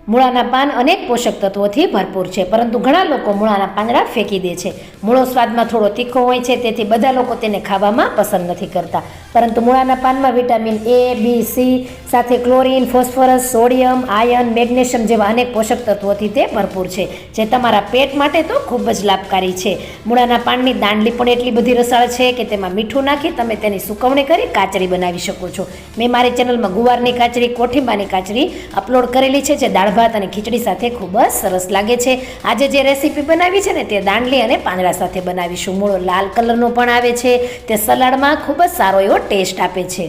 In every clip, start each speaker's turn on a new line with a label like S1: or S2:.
S1: મૂળાના પાન અનેક પોષક તત્વોથી ભરપૂર છે, પરંતુ ઘણા લોકો મૂળાના પાંદડા ફેંકી દે છે. મૂળો સ્વાદમાં થોડો તીખો હોય છે, તેથી બધા લોકો તેને ખાવામાં પસંદ નથી કરતા. પરંતુ મૂળાના પાનમાં વિટામિન A, B, C સાથે chlorine, phosphorus, sodium, iron, magnesium જેવા અનેક પોષક તત્વોથી તે ભરપૂર છે, જે તમારા પેટ માટે તો ખૂબ જ લાભકારી છે. મૂળાના પાનની દાંડલી પણ એટલી બધી રસાળ છે કે તેમાં મીઠું નાખી તમે તેની સુકવણી કરી કાચરી બનાવી શકો છો. મેં મારી ચેનલમાં ગુવારની કાચરી, કોઠીંબાની કાચરી અપલોડ કરેલી છે, જે દાળ ભાત અને ખીચડી સાથે ખૂબ જ સરસ લાગે છે. આજે જે રેસીપી બનાવી છે ને તે દાંડલી અને પાંદડા સાથે બનાવીશું. મૂળો લાલ કલરનો પણ આવે છે, તે સલાડમાં ખૂબ જ સારો એવો ટેસ્ટ આપે છે.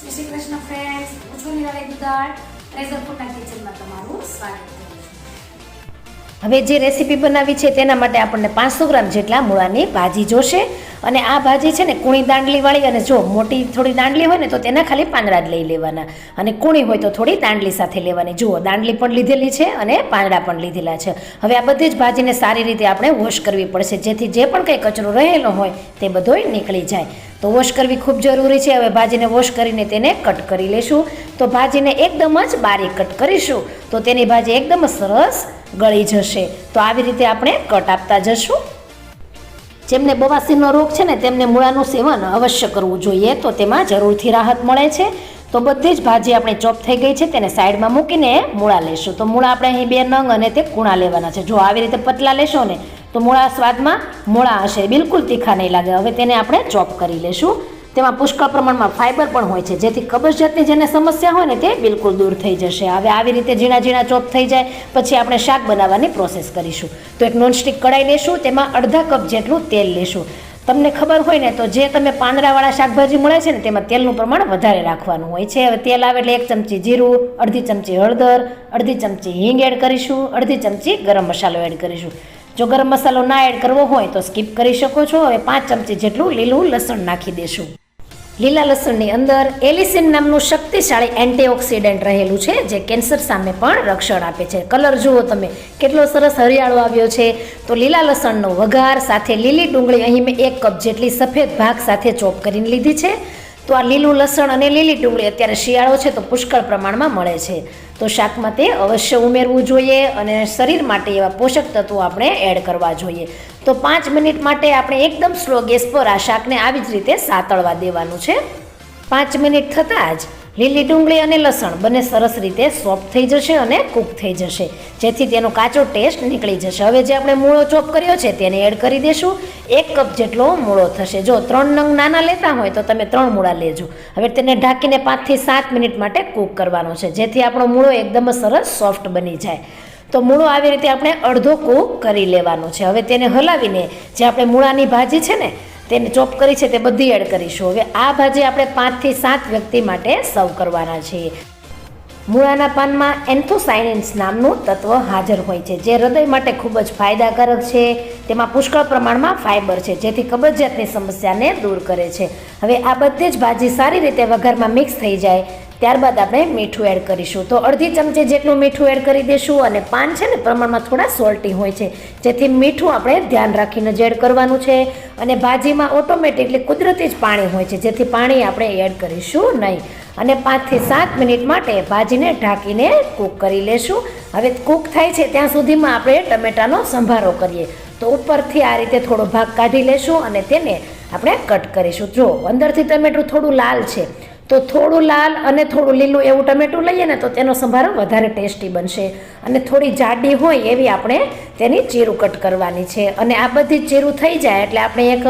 S2: જય શ્રી કૃષ્ણ ફ્રેન્ડ્સ, હું છું નિરાળી દુધાળ. ટ્રેઝર ફૂડના કિચનમાં તમારું સ્વાગત કરું છું.
S1: હવે જે રેસીપી બનાવી છે તેના માટે આપણને 500 ગ્રામ જેટલા મૂળાની ભાજી જોશે. અને આ ભાજી છે ને કૂણી દાંડલીવાળી, અને જો મોટી થોડી દાંડલી હોય ને તો તેના ખાલી પાંદડા જ લઈ લેવાના, અને કૂણી હોય તો થોડી દાંડલી સાથે લેવાની. જુઓ, દાંડલી પણ લીધેલી છે અને પાંદડા પણ લીધેલા છે. હવે આ બધી જ ભાજીને સારી રીતે આપણે વોશ કરવી પડશે, જેથી જે પણ કંઈ કચરો રહેલો હોય તે બધોય નીકળી જાય. તો વોશ કરવી ખૂબ જરૂરી છે. હવે ભાજીને વોશ કરીને તેને કટ કરી લેશું. તો ભાજીને એકદમ જ બારીક કટ કરીશું તો તેની ભાજી એકદમ સરસ ગળી જશે. તો આવી રીતે આપણે કટ આપતા જશું. જેમને બવાસીરનો રોગ છે ને તેમને મૂળાનું સેવન અવશ્ય કરવું જોઈએ, તો તેમાં જરૂરથી રાહત મળે છે. તો બધી જ ભાજી આપણે ચોપ થઈ ગઈ છે, તેને સાઈડમાં મૂકીને મૂળા લેશું. તો મૂળા આપણે અહીં 2 નંગ અને તે કૂણા લેવાના છે. જો આવી રીતે પતલા લેશો ને તો મૂળા સ્વાદમાં મૂળા હશે, બિલકુલ તીખા નહીં લાગે. હવે તેને આપણે ચોપ કરી લેશું. તેમાં પુષ્કળ પ્રમાણમાં ફાઇબર પણ હોય છે, જેથી કબજિયાતની જેને સમસ્યા હોય ને તે બિલકુલ દૂર થઈ જશે. હવે આવી રીતે ઝીણા ઝીણા ચોપ થઈ જાય પછી આપણે શાક બનાવવાની પ્રોસેસ કરીશું. તો એક નોનસ્ટિક કડાઈ લેશું, તેમાં અડધા કપ જેટલું તેલ લેશું. તમને ખબર હોય ને તો જે તમે પાંદડાવાળા શાકભાજી મળે છે ને તેમાં તેલનું પ્રમાણ વધારે રાખવાનું હોય છે. હવે તેલ આવે એટલે 1 ચમચી જીરું, અડધી ચમચી હળદર, અડધી ચમચી હિંગ એડ કરીશું, અડધી ચમચી ગરમ મસાલો એડ કરીશું. જો ગરમ મસાલો ના એડ કરવો હોય તો સ્કીપ કરી શકો છો. હવે 5 ચમચી જેટલું લીલું લસણ નાખી દેશું. લીલા લસણની અંદર એલિસિન નામનું શક્તિશાળી એન્ટીઓક્સિડન્ટ રહેલું છે, જે કેન્સર સામે પણ રક્ષણ આપે છે. કલર જુઓ તમે કેટલો સરસ હરિયાળો આવ્યો છે. તો લીલા લસણનો વઘાર સાથે લીલી ડુંગળી અહીં મેં 1 કપ જેટલી સફેદ ભાગ સાથે ચોપ કરીને લીધી છે. તો આ લીલું લસણ અને લીલી ડુંગળી અત્યારે શિયાળો છે તો પુષ્કળ પ્રમાણમાં મળે છે, તો શાકમાં તે અવશ્ય ઉમેરવું જોઈએ. અને શરીર માટે એવા પોષક તત્વો આપણે એડ કરવા જોઈએ. તો 5 મિનિટ માટે આપણે એકદમ સ્લો ગેસ પર આ શાકને આવી જ રીતે સાતળવા દેવાનું છે. 5 મિનિટ થતાં જ લીલી ડુંગળી અને લસણ બંને સરસ રીતે સોફ્ટ થઈ જશે અને કૂક થઈ જશે, જેથી તેનો કાચો ટેસ્ટ નીકળી જશે. હવે જે આપણે મૂળો ચોપ કર્યો છે તેને એડ કરી દેશું. 1 કપ જેટલો મૂળો થશે. જો 3 નંગ નાના લેતા હોય તો તમે 3 મૂળા લેજો. હવે તેને ઢાંકીને 5 થી 7 મિનિટ માટે કૂક કરવાનો છે, જેથી આપણો મૂળો એકદમ સરસ સોફ્ટ બની જાય. તો મૂળો આવી રીતે આપણે અડધો કૂક કરી લેવાનો છે. હવે તેને હલાવીને જે આપણે મૂળાની ભાજી છે ને તેને ચોપ કરી છે તે બધી એડ કરીશું. હવે આ ભાજી આપણે 5 થી 7 વ્યક્તિ માટે સર્વ કરવાના છીએ. મૂળાના પાનમાં એન્થોસાયનિન્સ નામનું તત્વ હાજર હોય છે, જે હૃદય માટે ખૂબ જ ફાયદાકારક છે. તેમાં પુષ્કળ પ્રમાણમાં ફાઇબર છે, જેથી કબજિયાતની સમસ્યાને દૂર કરે છે. હવે આ બધી જ ભાજી સારી રીતે વઘારમાં મિક્સ થઈ જાય ત્યારબાદ આપણે મીઠું એડ કરીશું. તો અડધી ચમચી જેટલું મીઠું એડ કરી દઈશું. અને પાન છે ને પ્રમાણમાં થોડા સોલ્ટી હોય છે, જેથી મીઠું આપણે ધ્યાન રાખીને જ એડ કરવાનું છે. અને ભાજીમાં ઓટોમેટિકલી કુદરતી જ પાણી હોય છે, જેથી પાણી આપણે એડ કરીશું નહીં. અને 5 થી 7 મિનિટ માટે ભાજીને ઢાંકીને કૂક કરી લેશું. હવે કૂક થાય છે ત્યાં સુધીમાં આપણે ટમેટાનો સંભારો કરીએ. તો ઉપરથી આ રીતે થોડો ભાગ કાઢી લેશું અને તેને આપણે કટ કરીશું. જો અંદરથી ટમેટું થોડું લાલ છે, તો થોડું લાલ અને થોડું લીલું એવું ટમેટું લઈએ ને તો તેનો સંભારો વધારે ટેસ્ટી બનશે. અને થોડી જાડી હોય એવી આપણે તેની ચીરું કટ કરવાની છે. અને આ બધી ચીરું થઈ જાય એટલે આપણે એક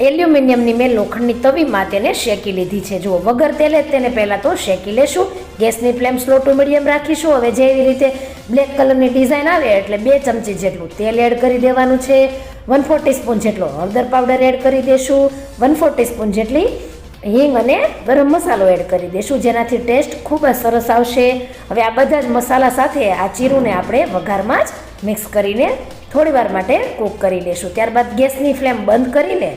S1: એલ્યુમિનિયમની મેં લોખંડની તવીમાં તેને શેકી લીધી છે. જુઓ, વગર તેલે તેને પહેલાં તો શેકી લેશું. ગેસની ફ્લેમ સ્લો ટુ મીડિયમ રાખીશું. હવે જેવી રીતે બ્લેક કલરની ડિઝાઇન આવે એટલે 2 ચમચી જેટલું તેલ એડ કરી દેવાનું છે. 1/4 ટીસ્પૂન જેટલો હળદર પાવડર એડ કરી દેશું. 1/4 ટીસ્પૂન જેટલી હિંગ અને ગરમ મસાલો એડ કરી દઈશું, જેનાથી ટેસ્ટ ખૂબ જ સરસ આવશે. હવે આ બધા જ મસાલા સાથે આ ચીરુને આપણે વઘારમાં જ મિક્સ કરીને થોડીવાર માટે કૂક કરી લઈશું. ત્યારબાદ ગેસની ફ્લેમ બંધ કરીને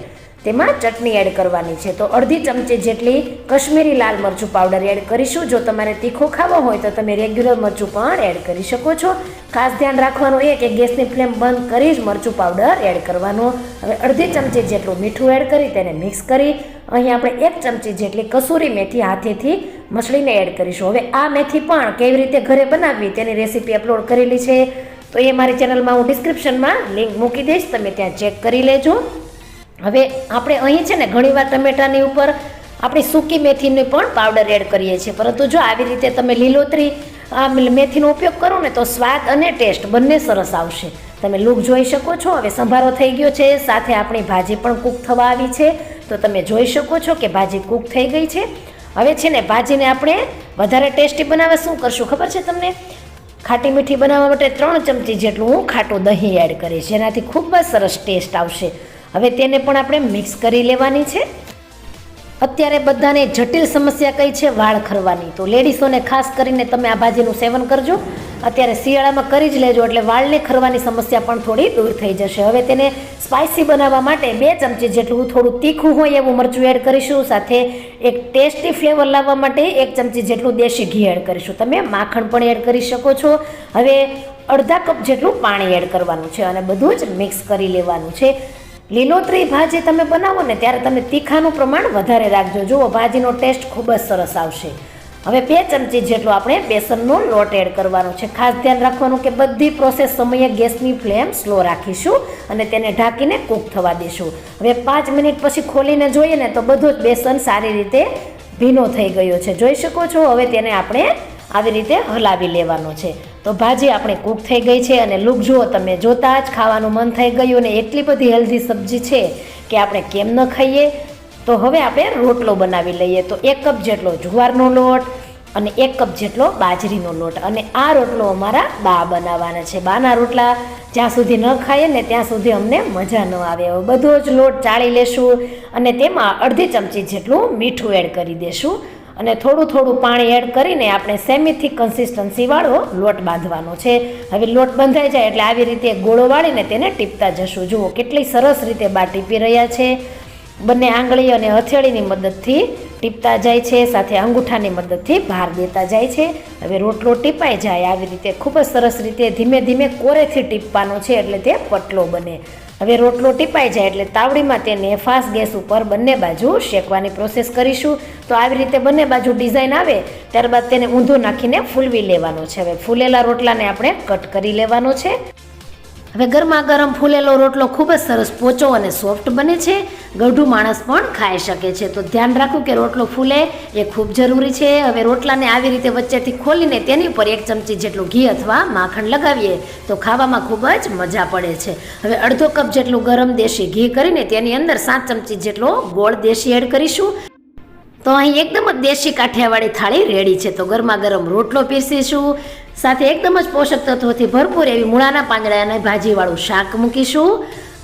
S1: તેમાં ચટણી એડ કરવાની છે. તો અડધી ચમચી જેટલી કશ્મીરી લાલ મરચું પાવડર એડ કરીશું. જો તમારે તીખું ખાવો હોય તો તમે રેગ્યુલર મરચું પણ એડ કરી શકો છો. ખાસ ધ્યાન રાખવાનું એ કે ગેસની ફ્લેમ બંધ કરી જ મરચું પાવડર એડ કરવાનું. હવે અડધી ચમચી જેટલું મીઠું એડ કરી તેને મિક્સ કરી અહીં આપણે 1 ચમચી જેટલી કસૂરી મેથી હાથેથી મસળીને એડ કરીશું. હવે આ મેથી પણ કેવી રીતે ઘરે બનાવવી તેની રેસીપી અપલોડ કરેલી છે, તો એ મારી ચેનલમાં હું ડિસ્ક્રિપ્શનમાં લિંક મૂકી દઈશ, તમે ત્યાં ચેક કરી લેજો. હવે આપણે અહીં છે ને ઘણીવાર ટમેટાની ઉપર આપણી સૂકી મેથીની પણ પાવડર એડ કરીએ છીએ, પરંતુ જો આવી રીતે તમે લીલોતરી આ મેથીનો ઉપયોગ કરો ને તો સ્વાદ અને ટેસ્ટ બંને સરસ આવશે. તમે લુક જોઈ શકો છો. હવે સંભારો થઈ ગયો છે, સાથે આપણી ભાજી પણ કૂક થવા આવી છે, તો તમે જોઈ શકો છો કે ભાજી કૂક થઈ ગઈ છે. હવે છે ને ભાજીને આપણે વધારે ટેસ્ટી બનાવવા શું કરશું ખબર છે તમને? ખાટી મીઠી બનાવવા માટે 3 ચમચી જેટલું હું ખાટું દહીં એડ કરીશ, જેનાથી ખૂબ જ સરસ ટેસ્ટ આવશે. હવે તેને પણ આપણે મિક્સ કરી લેવાની છે. અત્યારે બધાને જટિલ સમસ્યા કઈ છે? વાળ ખરવાની. તો લેડીઝોને ખાસ કરીને તમે આ ભાજીનું સેવન કરજો. અત્યારે શિયાળામાં કરી જ લેજો, એટલે વાળને ખરવાની સમસ્યા પણ થોડી દૂર થઈ જશે. હવે તેને સ્પાઇસી બનાવવા માટે 2 ચમચી જેટલું થોડું તીખું હોય એવું મરચું એડ કરીશું. સાથે એક ટેસ્ટી ફ્લેવર લાવવા માટે 1 ચમચી જેટલું દેશી ઘી એડ કરીશું. તમે માખણ પણ એડ કરી શકો છો. હવે અડધા કપ જેટલું પાણી એડ કરવાનું છે અને બધું જ મિક્સ કરી લેવાનું છે. લીલોતરી ભાજી તમે બનાવો ને ત્યારે તમે તીખાનું પ્રમાણ વધારે રાખજો. જુઓ, ભાજીનો ટેસ્ટ ખૂબ જ સરસ આવશે. હવે 2 ચમચી જેટલો આપણે બેસનનો લોટ એડ કરવાનો છે. ખાસ ધ્યાન રાખવાનું કે બધી પ્રોસેસ સમયે ગેસની ફ્લેમ સ્લો રાખીશું અને તેને ઢાંકીને કૂક થવા દઈશું. હવે 5 મિનિટ પછી ખોલીને જોઈએ ને તો બધું જ બેસન સારી રીતે ભીનો થઈ ગયો છે, જોઈ શકો છો. હવે તેને આપણે આવી રીતે હલાવી લેવાનો છે. તો ભાજી આપણે કૂક થઈ ગઈ છે અને લુક જુઓ તમે, જોતાં જ ખાવાનું મન થઈ ગયું. અને એટલી બધી હેલ્ધી સબ્જી છે કે આપણે કેમ ન ખાઈએ. તો હવે આપણે રોટલો બનાવી લઈએ. તો 1 કપ જેટલો જુવારનો લોટ અને 1 કપ જેટલો બાજરીનો લોટ, અને આ રોટલો અમારા બા બનાવવાના છે. બાના રોટલા જ્યાં સુધી ન ખાઈએ ને ત્યાં સુધી અમને મજા ન આવે. હવે બધો જ લોટ ચાળી લેશું અને તેમાં અડધી ચમચી જેટલું મીઠું એડ કરી દેશું અને થોડું પાણી એડ કરીને આપણે સેમીથી કન્સિસ્ટન્સીવાળો લોટ બાંધવાનો છે. હવે લોટ બંધાઈ જાય એટલે આવી રીતે ગોળો વાળીને તેને ટીપતા જશું. જુઓ કેટલી સરસ રીતે બા ટીપી રહ્યા છે. બંને આંગળી અને હથેળીની મદદથી ટીપતા જાય છે, સાથે અંગૂઠાની મદદથી ભાર દેતા જાય છે. હવે રોટલો ટીપાઈ જાય આવી રીતે ખૂબ જ સરસ રીતે ધીમે ધીમે કોરેથી ટીપવાનો છે, એટલે તે પતલો બને. હવે રોટલો ટીપાઈ જાય એટલે તાવડીમાં તેને ફાસ્ટ ગેસ ઉપર બંને બાજુ શેકવાની પ્રોસેસ કરીશું. તો આવી રીતે બંને બાજુ ડિઝાઇન આવે ત્યારબાદ તેને ઊંધું નાખીને ફૂલવી લેવાનો છે. હવે ફૂલેલા રોટલાને આપણે કટ કરી લેવાનો છે. હવે ગરમા ગરમ ફૂલેલો રોટલો ખૂબ જ સરસ પોચો અને સોફ્ટ બને છે. ગઢું માણસ પણ ખાઈ શકે છે. તો ધ્યાન રાખવું કે રોટલો ફૂલે એ ખૂબ જરૂરી છે. હવે રોટલાને આવી રીતે વચ્ચેથી ખોલીને તેની ઉપર 1 ચમચી જેટલું ઘી અથવા માખણ લગાવીએ તો ખાવામાં ખૂબ જ મજા પડે છે. હવે અડધો કપ જેટલું ગરમ દેશી ઘી કરીને તેની અંદર 7 ચમચી જેટલો ગોળ દેશી એડ કરીશું. તો અહીં એકદમ જ દેશી કાઠિયાવાડી થાળી રેડી છે. તો ગરમા ગરમ રોટલો પીરસીશું, સાથે એકદમ જ પોષક તત્વોથી ભરપૂર એવી મૂળાના પાંદડા અને ભાજીવાળું શાક મૂકીશું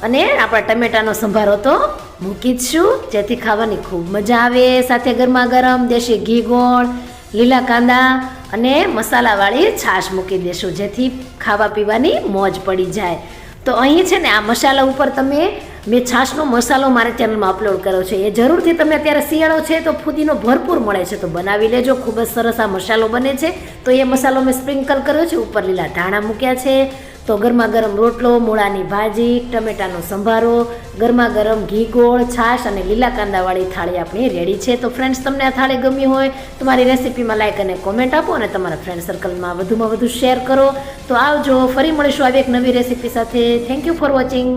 S1: અને આપણા ટમેટાનો સંભારો તો મૂકી જ છું, જેથી ખાવાની ખૂબ મજા આવે. સાથે ગરમા ગરમ દેશી ઘી, ગોળ, લીલા કાંદા અને મસાલાવાળી છાશ મૂકી દેશું, જેથી ખાવા પીવાની મોજ પડી જાય. તો અહીં છે ને આ મસાલા ઉપર મેં છાશનો મસાલો મારા ચેનલમાં અપલોડ કર્યો છે. એ જરૂરથી તમે અત્યારે શિયાળો છે તો ફુદીનો ભરપૂર મળે છે, તો બનાવી લેજો. ખૂબ જ સરસ આ મસાલો બને છે. તો એ મસાલો મેં સ્પ્રિંકલ કર્યો છે, ઉપર લીલા ધાણા મૂક્યા છે. તો ગરમા ગરમ રોટલો, મૂળાની ભાજી, ટમેટાનો સંભારો, ગરમા ગરમ ઘી, ગોળ, છાશ અને લીલા કાંદાવાળી થાળી આપણી રેડી છે. તો ફ્રેન્ડ્સ, તમને આ થાળી ગમી હોય તો મારી રેસીપીમાં લાઈક અને કોમેન્ટ આપો અને તમારા ફ્રેન્ડ સર્કલમાં વધુમાં વધુ શેર કરો. તો આવજો, ફરી મળીશું આવી એક નવી રેસીપી સાથે. Thank you for watching.